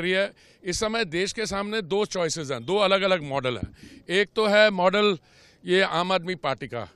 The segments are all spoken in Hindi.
रही है। इस समय देश के सामने दो चॉइसेस हैं, दो अलग अलग मॉडल हैं। एक तो है मॉडल ये आम आदमी पार्टी का,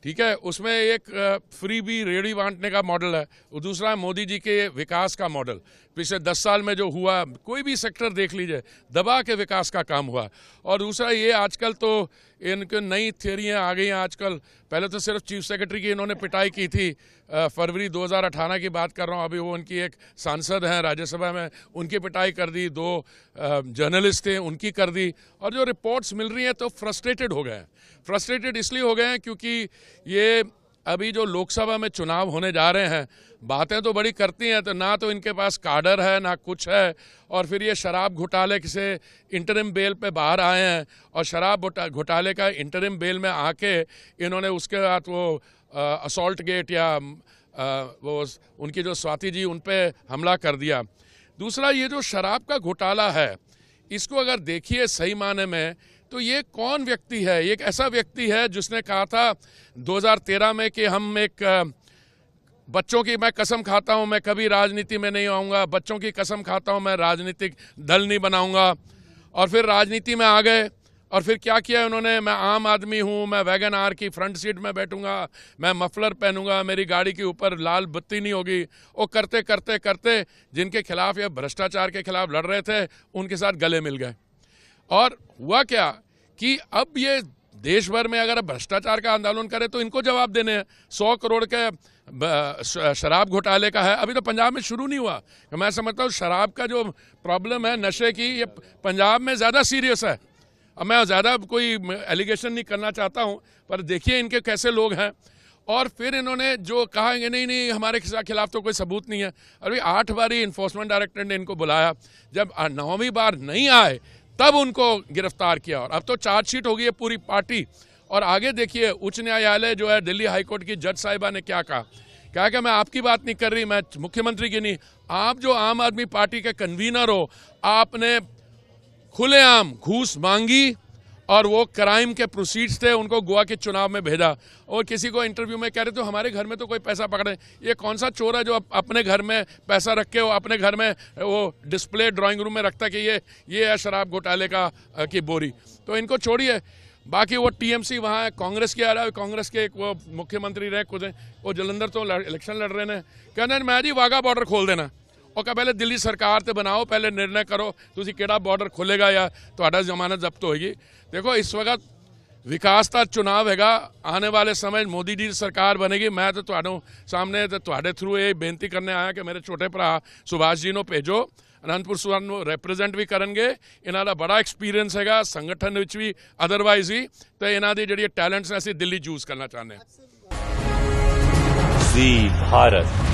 ठीक है, उसमें एक फ्री बी रेडी बांटने का मॉडल है, और दूसरा है मोदी जी के विकास का मॉडल। पिछले 10 साल में जो हुआ, कोई भी सेक्टर देख लीजिए, दबा के विकास का काम हुआ। और दूसरा ये आजकल तो इनके नई थियरियाँ आ गई हैं आजकल। पहले तो सिर्फ चीफ सेक्रेटरी की इन्होंने पिटाई की थी, फरवरी 2018 की बात कर रहा हूँ। अभी वो उनकी एक सांसद हैं राज्यसभा में, उनकी पिटाई कर दी, दो जर्नलिस्ट थे उनकी कर दी। और जो रिपोर्ट्स मिल रही हैं तो फ्रस्ट्रेटेड हो गए हैं। फ्रस्ट्रेटेड इसलिए हो गए हैं क्योंकि ये अभी जो लोकसभा में चुनाव होने जा रहे हैं, बातें तो बड़ी करती हैं, तो ना तो इनके पास काडर है ना कुछ है। और फिर ये शराब घोटाले से इंटरिम बेल पे बाहर आए हैं, और शराब घोटाले का इंटरिम बेल में आके इन्होंने उसके बाद वो असॉल्ट गेट या वो उनकी जो स्वाति जी उन पे हमला कर दिया। दूसरा ये जो शराब का घोटाला है, इसको अगर देखिए सही माने में, तो ये कौन व्यक्ति है? एक ऐसा व्यक्ति है जिसने कहा था 2013 में कि हम एक बच्चों की मैं कसम खाता हूं मैं कभी राजनीति में नहीं आऊंगा, बच्चों की कसम खाता हूं मैं राजनीतिक दल नहीं बनाऊंगा। और फिर राजनीति में आ गए, और फिर क्या किया उन्होंने? मैं आम आदमी हूं, मैं वैगन आर की फ्रंट सीट में बैठूंगा, मैं मफलर पहनूंगा, मेरी गाड़ी के ऊपर लाल बत्ती नहीं होगी। वो करते करते करते जिनके खिलाफ या भ्रष्टाचार के खिलाफ लड़ रहे थे उनके साथ गले मिल गए। और हुआ क्या कि अब ये देश भर में अगर भ्रष्टाचार का आंदोलन करे तो इनको जवाब देने हैं। 100 करोड़ के शराब घोटाले का है, अभी तो पंजाब में शुरू नहीं हुआ। मैं समझता हूँ शराब का जो प्रॉब्लम है नशे की, ये पंजाब में ज़्यादा सीरियस है। अब मैं ज़्यादा कोई एलिगेशन नहीं करना चाहता हूँ, पर देखिए इनके कैसे लोग हैं। और फिर इन्होंने जो कहा कि नहीं हमारे खिलाफ तो कोई सबूत नहीं है। अभी 8 बारी इन्फोर्समेंट डायरेक्टर ने इनको बुलाया, जब 9वीं बार नहीं आए तब उनको गिरफ्तार किया। और अब तो चार्जशीट हो गई है पूरी पार्टी। और आगे देखिए उच्च न्यायालय जो है, दिल्ली हाईकोर्ट की जज साहिबा ने क्या कहा कि मैं आपकी बात नहीं कर रही, मैं मुख्यमंत्री की नहीं, आप जो आम आदमी पार्टी के कन्वीनर हो, आपने खुलेआम घूस मांगी और वो क्राइम के प्रोसीड्स थे, उनको गोवा के चुनाव में भेजा। और किसी को इंटरव्यू में कह रहे तो हमारे घर में तो कोई पैसा पकड़े, ये कौन सा चोर है जो अपने घर में पैसा रख के वो अपने घर में वो डिस्प्ले ड्राइंग रूम में रखता कि ये है शराब घोटाले की बोरी। तो इनको छोड़िए। बाकी वो टीएमसी वहाँ है, कांग्रेस के आ रहा है, कांग्रेस के एक वो मुख्यमंत्री रहे खुद, वो जलंधर तो इलेक्शन लड़ रहे हैं, कहने मैं जी वाघा बॉर्डर खोल देना। और क्या पहले दिल्ली सरकार ते बनाओ, पहले निर्णय करो तुसी केड़ा बॉर्डर खोलेगा या तुहाडा जमानत जब्त होगी। देखो इस वक्त विकास का चुनाव हैगा, आने वाले समय मोदी जी सरकार बनेगी। मैं तो तुहाडे सामने तो तुहाडे थ्रू ये बेनती करने आया कि मेरे छोटे भरा सुभाष जी ਨੂੰ भेजो, अनंतपुर सूबा ਨੂੰ रिप्रेजेंट भी करेंगे। इन्हां दा बड़ा एक्सपीरियंस हैगा संगठन विच भी अदरवाइज ही, तो इन्हां दी जिहड़ी टैलेंट्स असीं दिल्ली यूज करना चाहते हैं। जी भारत।